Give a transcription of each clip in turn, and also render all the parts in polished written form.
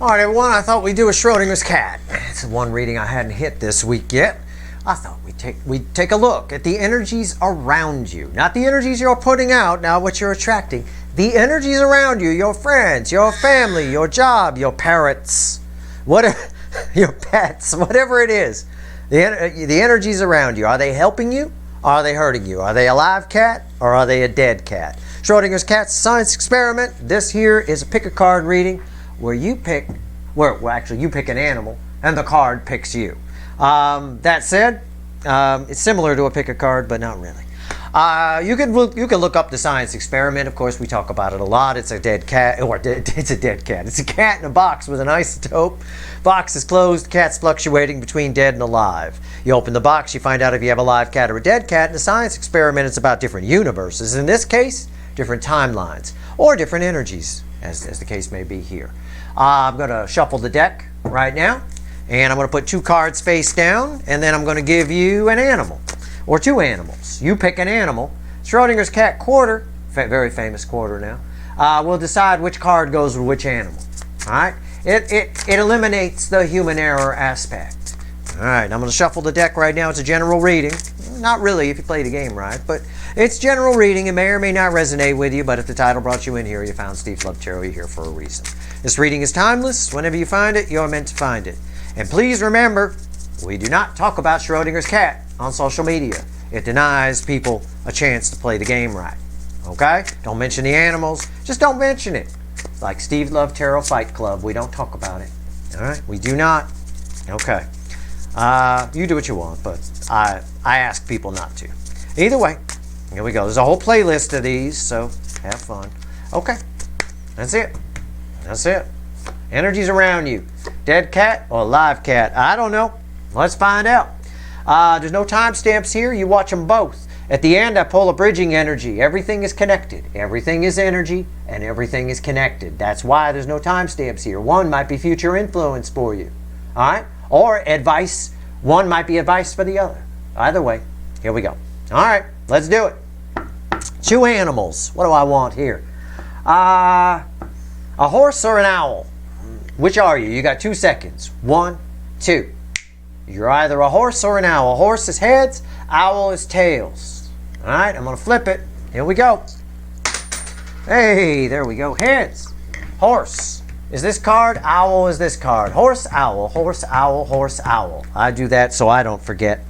Alright everyone, I thought we'd do a Schrodinger's cat. It's one reading I hadn't hit this week yet. I thought we'd take a look at the energies around you. Not the energies you're putting out, not what you're attracting. The energies around you, your friends, your family, your job, your parrots, whatever, your pets, whatever it is. The energies around you, are they helping you? Are they hurting you? Are they a live cat or are they a dead cat? Schrodinger's cat's science experiment. This here is a pick a card reading where you pick, actually you pick an animal and the card picks you. That said, it's similar to a pick a card, but not really. You can look up the science experiment. Of course, we talk about it a lot. It's a dead cat, or it's a dead cat. It's a cat in a box with an isotope. Box is closed. Cat's fluctuating between dead and alive. You open the box, you find out if you have a live cat or a dead cat. In the science experiment, it's about different universes. In this case, different timelines or different energies, as the case may be here. I'm going to shuffle the deck right now, and I'm going to put two cards face down, and then I'm going to give you an animal. Or two animals. You pick an animal. Schrodinger's cat quarter, very famous quarter now, will decide which card goes with which animal. All right? It eliminates the human error aspect. All right, I'm going to shuffle the deck right now. It's a general reading. Not really if you play the game right, but it's general reading. It may or may not resonate with you, but if the title brought you in here, you found Steve Love Tarot, you're here for a reason. This reading is timeless. Whenever you find it, you're meant to find it. And please remember, we do not talk about Schrodinger's cat on social media. It denies people a chance to play the game right. Okay? Don't mention the animals. Just don't mention it. Like Steve Love Tarot Fight Club, we don't talk about it. All right? We do not. Okay. You do what you want, but I ask people not to. Either way, here we go. There's a whole playlist of these, so have fun. Okay. That's it. That's it. Energies around you. Dead cat or live cat? I don't know. Let's find out. There's no timestamps here. You watch them both. At the end, I pull a bridging energy. Everything is connected. Everything is energy, and everything is connected. That's why there's no timestamps here. One might be future influence for you. All right? Or advice. One might be advice for the other. Either way, here we go. All right, let's do it. Two animals. What do I want here? A horse or an owl? Which are you? You got 2 seconds. 1, 2. You're either a horse or an owl. Horse is heads, owl is tails. All right, I'm going to flip it. Here we go. Hey, there we go. Heads. Horse is this card. Owl is this card. Horse, owl, horse, owl, horse, owl. I do that so I don't forget.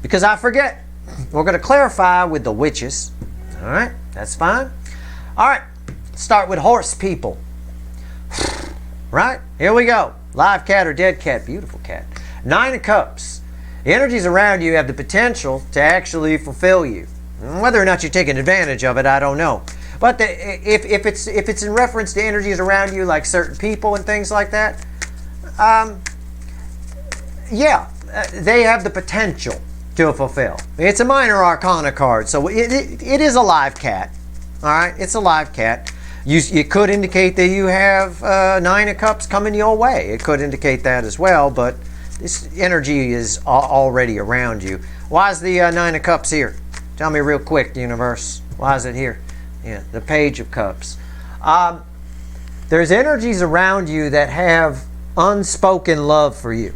Because I forget. We're going to clarify with the witches. All right, that's fine. All right, start with horse people. Right, here we go. Live cat or dead cat. Beautiful cat. 9 of Cups. The energies around you have the potential to actually fulfill you. Whether or not you're taking advantage of it, I don't know. But if it's in reference to energies around you, like certain people and things like that, yeah, they have the potential to fulfill. It's a minor arcana card, so it is a live cat. All right, it's a live cat. It could indicate that you have 9 of Cups coming your way. It could indicate that as well, but this energy is already around you. Why is the 9 of Cups here? Tell me real quick, universe. Why is it here? Yeah, the Page of Cups. There's energies around you that have unspoken love for you.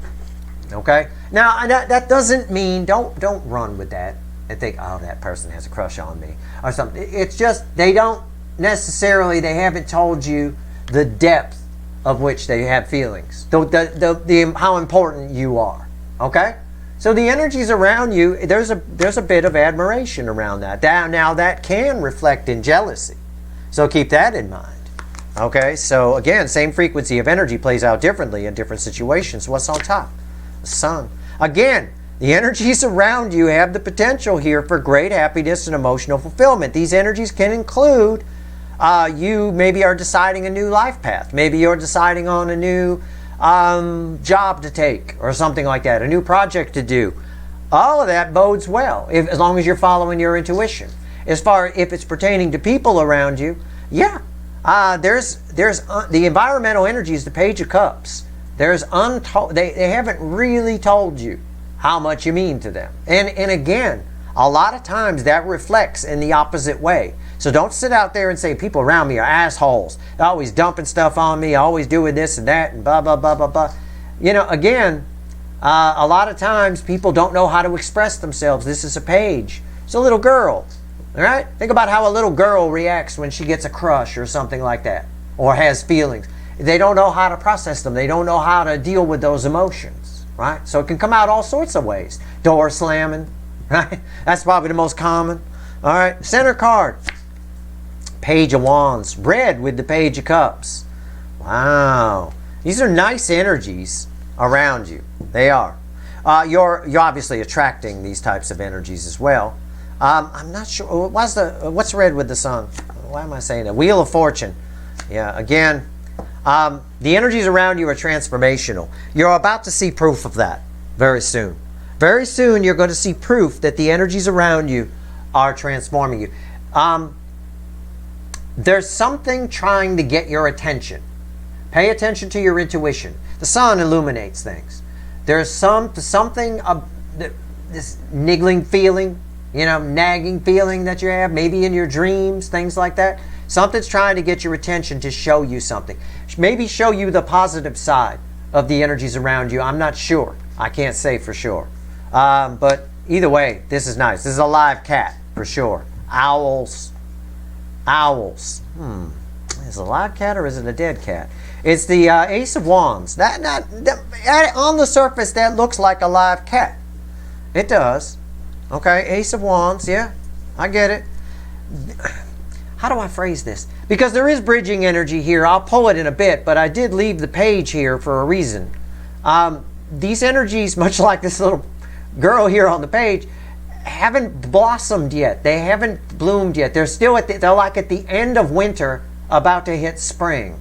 Okay? Now, that doesn't mean, don't run with that and think, oh, that person has a crush on me or something. It's just they haven't told you the depth of which they have feelings, how important you are. Okay, so the energies around you, there's a bit of admiration around that. Now that can reflect in jealousy, so keep that in mind. Okay, so again, same frequency of energy plays out differently in different situations. What's on top? The sun. Again, the energies around you have the potential here for great happiness and emotional fulfillment. These energies can include you maybe are deciding a new life path. Maybe you're deciding on a new job to take or something like that, a new project to do. All of that bodes well, as long as you're following your intuition. As far if it's pertaining to people around you, yeah, there's the environmental energy is the Page of Cups. There's they haven't really told you how much you mean to them. And again, a lot of times that reflects in the opposite way. So don't sit out there and say people around me are assholes. They're always dumping stuff on me, always doing this and that and blah, blah, blah, blah, blah. You know, again, a lot of times people don't know how to express themselves. This is a page. It's a little girl. All right? Think about how a little girl reacts when she gets a crush or something like that, or has feelings. They don't know how to process them. They don't know how to deal with those emotions, right? So it can come out all sorts of ways. Door slamming, right? That's probably the most common. All right, center card. Page of Wands, red with the Page of Cups. Wow. These are nice energies around you. They are. You're obviously attracting these types of energies as well. I'm not sure. What's red with the sun? Why am I saying that? Wheel of Fortune. Yeah, again, the energies around you are transformational. You're about to see proof of that very soon. Very soon you're going to see proof that the energies around you are transforming you. There's something trying to get your attention. Pay attention to your intuition. The sun illuminates things. There's something, this niggling feeling, you know, nagging feeling that you have, maybe in your dreams, things like that. Something's trying to get your attention to show you something. Maybe show you the positive side of the energies around you. I'm not sure. I can't say for sure. But either way, this is nice. This is a live cat for sure. Owls. Owls. Is it a live cat or is it a dead cat? It's the Ace of Wands. On the surface, that looks like a live cat. It does. Okay, Ace of Wands. Yeah, I get it. How do I phrase this? Because there is bridging energy here. I'll pull it in a bit, but I did leave the page here for a reason. These energies, much like this little girl here on the page, haven't blossomed yet. They haven't bloomed yet. They're still they're like at the end of winter, about to hit spring.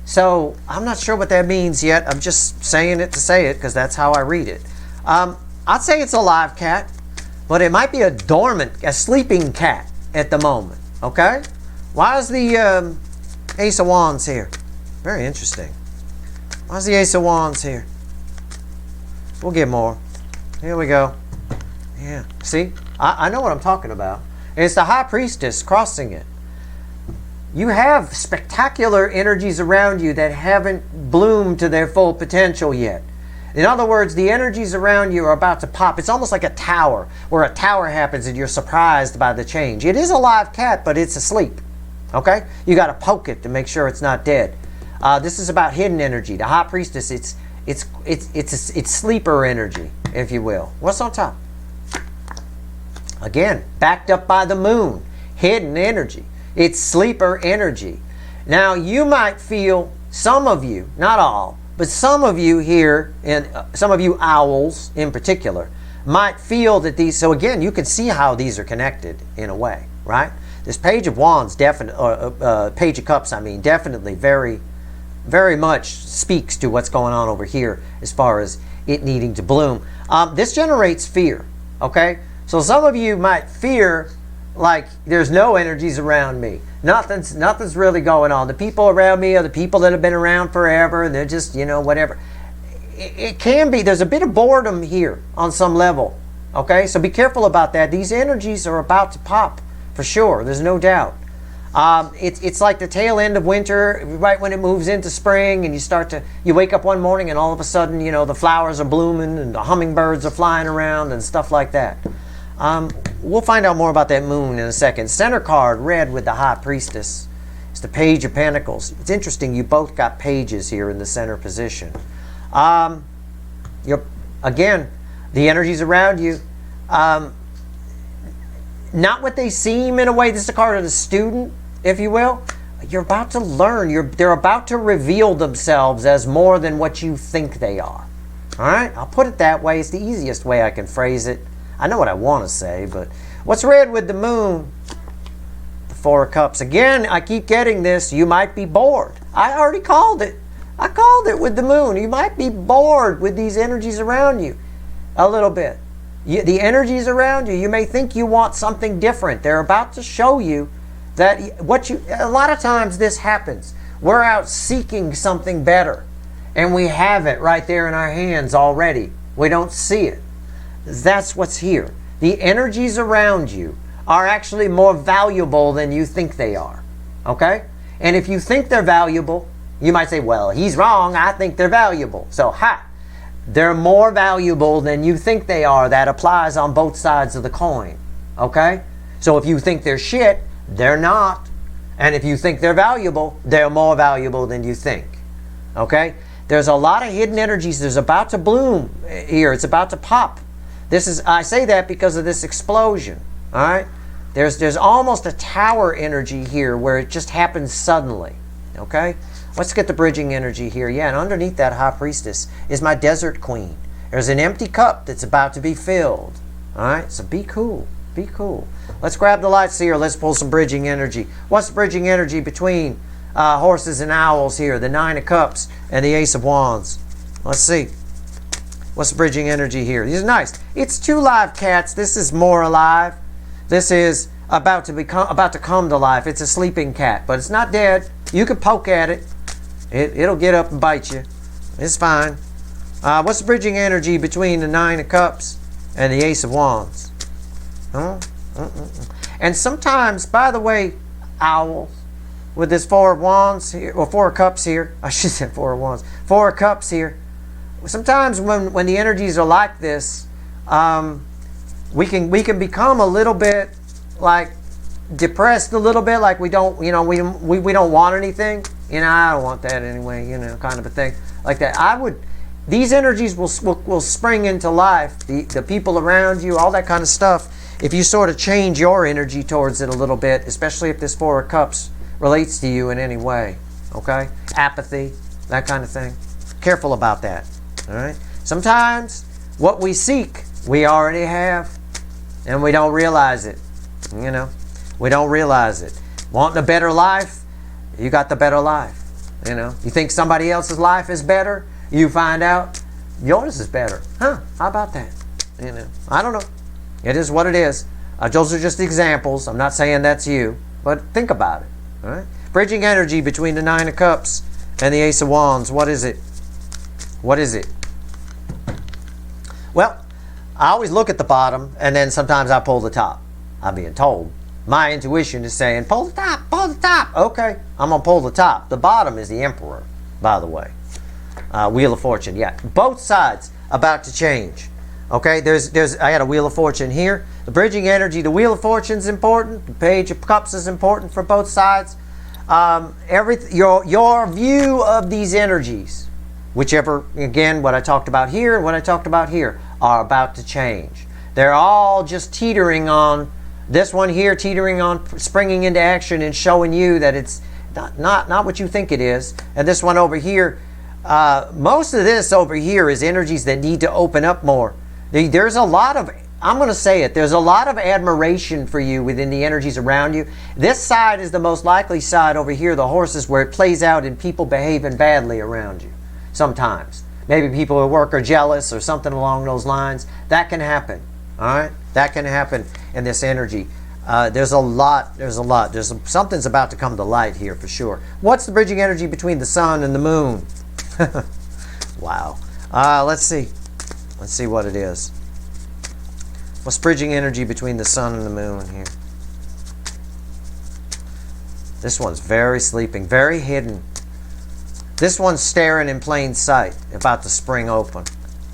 So I'm not sure what that means yet. I'm just saying it to say it because that's how I read it. I'd say it's a live cat, but it might be a dormant, a sleeping cat at the moment. Okay? Why is the Ace of Wands here? Very interesting. Why is the Ace of Wands here? We'll get more. Here we go. Yeah. See? I know what I'm talking about. It's the High Priestess crossing it. You have spectacular energies around you that haven't bloomed to their full potential yet. In other words, the energies around you are about to pop. It's almost like a tower, where a tower happens and you're surprised by the change. It is a live cat, but it's asleep. Okay? You got to poke it to make sure it's not dead. This is about hidden energy. The High Priestess, it's sleeper energy, if you will. What's on top? Again, backed up by the moon. Hidden energy. It's sleeper energy. Now, you might feel, some of you, not all, but some of you here, and some of you owls in particular, might feel that these, so again, you can see how these are connected in a way, right? This Page of Wands, Page of Cups, I mean, definitely very, very much speaks to what's going on over here as far as it needing to bloom. This generates fear, okay? So some of you might fear like there's no energies around me. Nothing's really going on. The people around me are the people that have been around forever. They're just, you know, whatever. It can be. There's a bit of boredom here on some level. Okay? So be careful about that. These energies are about to pop for sure. There's no doubt. It's like the tail end of winter, right when it moves into spring, and you wake up one morning and all of a sudden, you know, the flowers are blooming and the hummingbirds are flying around and stuff like that. We'll find out more about that moon in a second. Center card, red with the High Priestess. It's the Page of Pentacles. It's interesting, you both got pages here in the center position. Again, the energies around you, not what they seem in a way. This is a card of the student, if you will. You're about to learn. They're about to reveal themselves as more than what you think they are. All right? I'll put it that way. It's the easiest way I can phrase it. I know what I want to say, but what's red with the moon? The Four of Cups. Again, I keep getting this. You might be bored. I already called it. I called it with the moon. You might be bored with these energies around you a little bit. The energies around you, you may think you want something different. They're about to show you that a lot of times this happens. We're out seeking something better, and we have it right there in our hands already. We don't see it. That's what's here. The energies around you are actually more valuable than you think they are. Okay? And if you think they're valuable, you might say, well, he's wrong. I think they're valuable. So, they're more valuable than you think they are. That applies on both sides of the coin. Okay? So if you think they're shit, they're not. And if you think they're valuable, they're more valuable than you think. Okay? There's a lot of hidden energies. There's about to bloom here. It's about to pop. I say that because of this explosion. All right? There's almost a tower energy here where it just happens suddenly. Okay? Let's get the bridging energy here. Yeah, and underneath that high priestess is my desert queen. There's an empty cup that's about to be filled. All right? So be cool. Be cool. Let's grab the lights here. Let's pull some bridging energy. What's the bridging energy between horses and owls here? The Nine of Cups and the Ace of Wands. Let's see. What's the bridging energy here? These are nice. It's 2 live cats. This is more alive. This is about to come to life. It's a sleeping cat, but it's not dead. You can poke at it. It'll get up and bite you. It's fine. What's the bridging energy between the Nine of Cups and the Ace of Wands? And sometimes, by the way, owls, with this 4 of Wands here, or 4 of Cups here, I should say 4 of Wands, 4 of Cups here. Sometimes when the energies are like this, we can become a little bit like depressed, a little bit like we don't want anything. I don't want that anyway. Kind of a thing like that. These energies will spring into life. The people around you, all that kind of stuff. If you sort of change your energy towards it a little bit, especially if this 4 of Cups relates to you in any way, okay? Apathy, that kind of thing. Careful about that, all right? Sometimes what we seek, we already have, and we don't realize it, We don't realize it. Wanting a better life, you got the better life, You think somebody else's life is better, you find out yours is better. How about that? I don't know. It is what it is. Those are just examples. I'm not saying that's you, but think about it. All right? Bridging energy between the Nine of Cups and the Ace of Wands. What is it? What is it? Well, I always look at the bottom, and then sometimes I pull the top. I'm being told. My intuition is saying, pull the top, pull the top. Okay, I'm going to pull the top. The bottom is the Emperor, by the way. Wheel of Fortune, yeah. Both sides about to change. Okay, I had a Wheel of Fortune here. The bridging energy, the Wheel of Fortune is important. The Page of Cups is important for both sides. Your view of these energies, whichever, again, what I talked about here and what I talked about here, are about to change. They're all just teetering on, this one here teetering on springing into action and showing you that it's not what you think it is. And this one over here, most of this over here is energies that need to open up more. There's a lot of, I'm going to say it, there's a lot of admiration for you within the energies around you. This side is the most likely side over here, the horses, where it plays out in people behaving badly around you sometimes. Maybe people at work are jealous or something along those lines. That can happen, all right? That can happen in this energy. There's something's about to come to light here for sure. What's the bridging energy between the sun and the moon? Wow. Let's see. Let's see what it is. What's bridging energy between the sun and the moon here? This one's very sleeping, very hidden. This one's staring in plain sight, about to spring open.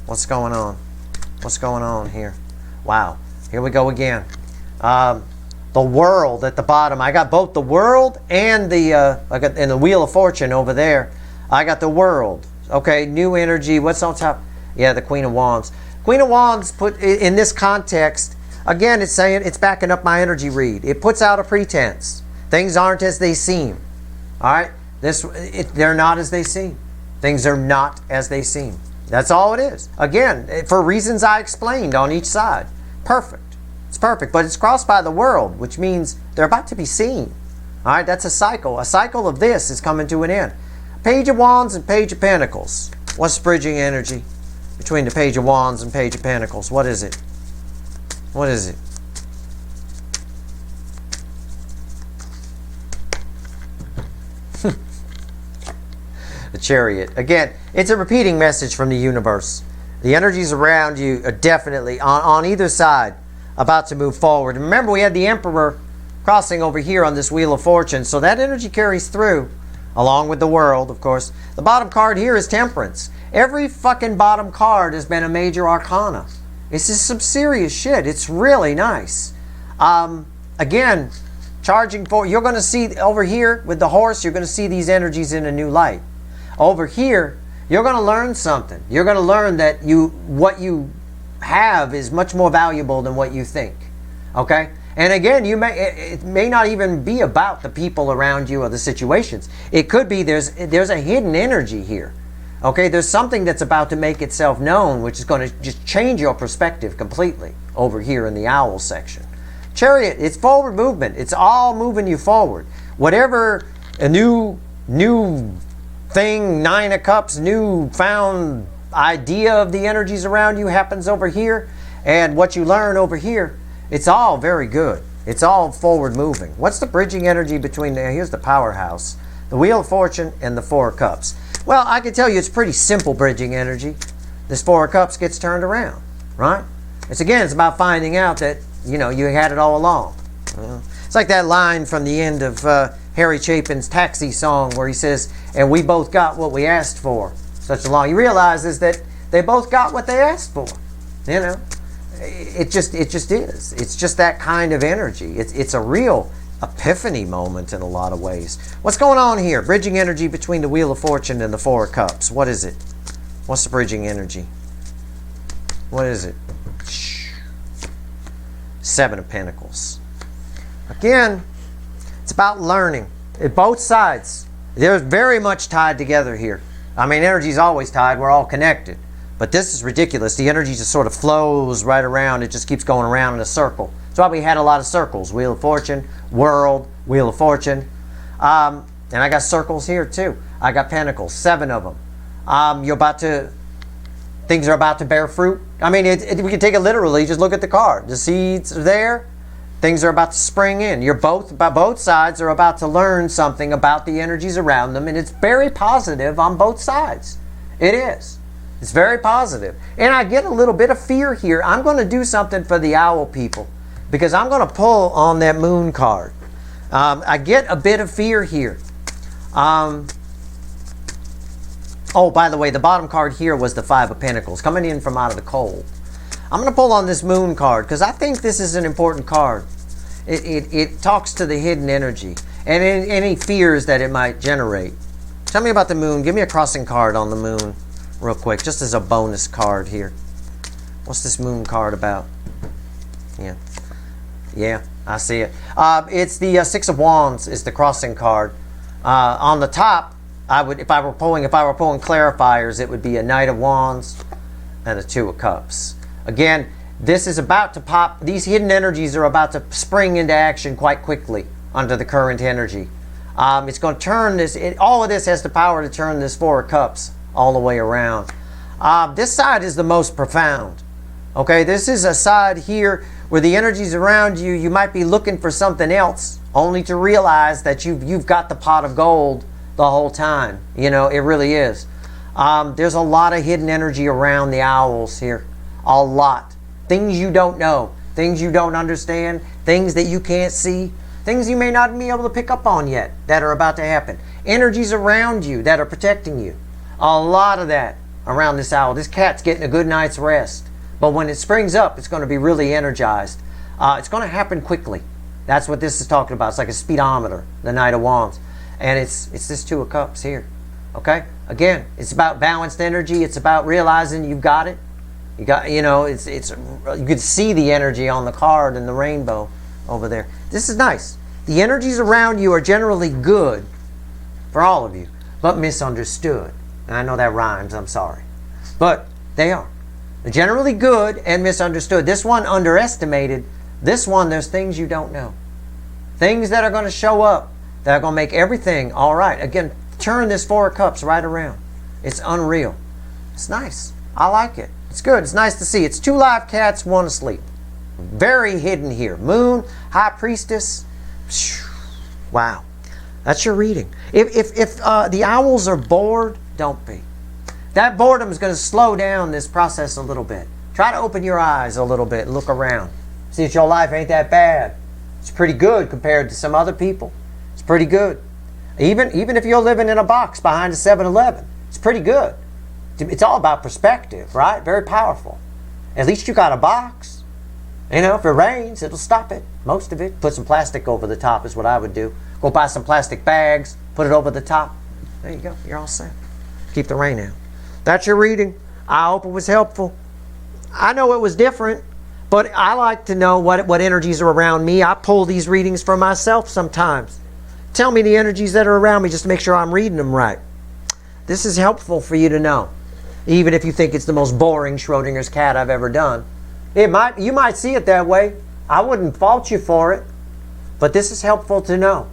What's going on? What's going on here? Wow. Here we go again. The world at the bottom. I got both the world and the Wheel of Fortune over there. I got the world. Okay, new energy. What's on top? Yeah, the Queen of Wands. Queen of Wands, put in this context, again, it's saying, it's backing up my energy read. It puts out a pretense. Things aren't as they seem. All right? They're not as they seem. Things are not as they seem. That's all it is. Again, for reasons I explained on each side. Perfect. It's perfect. But it's crossed by the world, which means they're about to be seen. All right? That's a cycle. A cycle of this is coming to an end. Page of Wands and Page of Pentacles. What's bridging energy between the Page of Wands and Page of Pentacles? What is it? What is it? The Chariot. Again, it's a repeating message from the universe. The energies around you are definitely, on either side, about to move forward. Remember, we had the Emperor crossing over here on this Wheel of Fortune, so that energy carries through, along with the World, of course. The bottom card here is Temperance. Every fucking bottom card has been a major arcana. This is some serious shit. It's really nice. Again, charging for, you're going to see over here with the horse, you're going to see these energies in a new light. Over here, you're going to learn something. You're going to learn that what you have is much more valuable than what you think. Okay? And again, it may not even be about the people around you or the situations. It could be there's a hidden energy here. Okay? There's something that's about to make itself known, which is going to just change your perspective completely over here in the owl section. Chariot, it's forward movement. It's all moving you forward. Whatever a new thing, Nine of Cups, new found idea of the energies around you happens over here, and what you learn over here, it's all very good. It's all forward moving. What's the bridging energy between, here's the powerhouse, the Wheel of Fortune and the Four of Cups. Well, I can tell you it's pretty simple bridging energy. This Four of Cups gets turned around, right? It's about finding out that, you had it all along. It's like that line from the end of Harry Chapin's Taxi song where he says, and we both got what we asked for. Such a long. He realizes that they both got what they asked for. It just is. It's just that kind of energy. It's a real epiphany moment in a lot of ways. What's going on here? Bridging energy between the Wheel of Fortune and the Four of Cups. What is it? What's the bridging energy? What is it? Seven of Pentacles. Again, it's about learning. Both sides. They're very much tied together here. I mean, energy's always tied. We're all connected. But this is ridiculous. The energy just sort of flows right around. It just keeps going around in a circle. That's why we had a lot of circles. Wheel of Fortune, World, Wheel of Fortune. And I got circles here too. I got Pentacles, 7 of them. Things are about to bear fruit. I mean, we can take it literally. Just look at the card. The seeds are there. Things are about to spring in. Both sides are about to learn something about the energies around them, and it's very positive on both sides. It is. It's very positive. And I get a little bit of fear here. I'm going to do something for the owl people because I'm going to pull on that moon card. I get a bit of fear here. Oh, by the way, the bottom card here was the Five of Pentacles coming in from out of the cold. I'm going to pull on this moon card because I think this is an important card. It talks to the hidden energy and any fears that it might generate. Tell me about the moon. Give me a crossing card on the moon real quick, just as a bonus card here. What's this moon card about? Yeah, I see it. It's the Six of Wands is the crossing card. On the top, if I were pulling clarifiers, it would be a Knight of Wands and a Two of Cups. Again, this is about to pop. These hidden energies are about to spring into action quite quickly under the current energy. It's going to turn this. All of this has the power to turn this Four of Cups all the way around. This side is the most profound. Okay, this is a side here where the energies around you, you might be looking for something else, only to realize that you've got the pot of gold the whole time. It really is. There's a lot of hidden energy around the owls here. A lot. Things you don't know. Things you don't understand. Things that you can't see. Things you may not be able to pick up on yet that are about to happen. Energies around you that are protecting you. A lot of that around this owl. This cat's getting a good night's rest. But when it springs up, it's going to be really energized. It's going to happen quickly. That's what this is talking about. It's like a speedometer, the Knight of Wands. And it's this Two of Cups here. Okay? Again, it's about balanced energy. It's about realizing you've got it. You could see the energy on the card and the rainbow over there. This is nice. The energies around you are generally good for all of you, but misunderstood. And I know that rhymes, I'm sorry. But they are. They're generally good and misunderstood. This one underestimated. This one, there's things you don't know. Things that are going to show up that are going to make everything all right. Again, turn this Four of Cups right around. It's unreal. It's nice. I like it. It's good. It's nice to see. It's 2 live cats, 1 asleep. Very hidden here. Moon, High Priestess. Wow. That's your reading. If the owls are bored, don't be. That boredom is going to slow down this process a little bit. Try to open your eyes a little bit and look around. See, your life ain't that bad. It's pretty good compared to some other people. It's pretty good. Even if you're living in a box behind a 7-Eleven, it's pretty good. It's all about perspective, right? Very powerful. At least you got a box. You know, if it rains, it'll stop it. Most of it. Put some plastic over the top is what I would do. Go buy some plastic bags, put it over the top. There you go. You're all set. Keep the rain out. That's your reading. I hope it was helpful. I know it was different, but I like to know what energies are around me. I pull these readings for myself sometimes. Tell me the energies that are around me just to make sure I'm reading them right. This is helpful for you to know. Even if you think it's the most boring Schrodinger's cat I've ever done. You might see it that way. I wouldn't fault you for it. But this is helpful to know.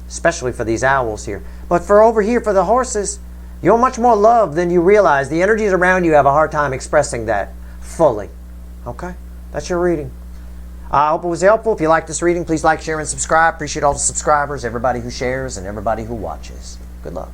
Especially for these owls here. But for over here, for the horses, you're much more loved than you realize. The energies around you have a hard time expressing that fully. Okay? That's your reading. I hope it was helpful. If you like this reading, please like, share, and subscribe. Appreciate all the subscribers, everybody who shares, and everybody who watches. Good luck.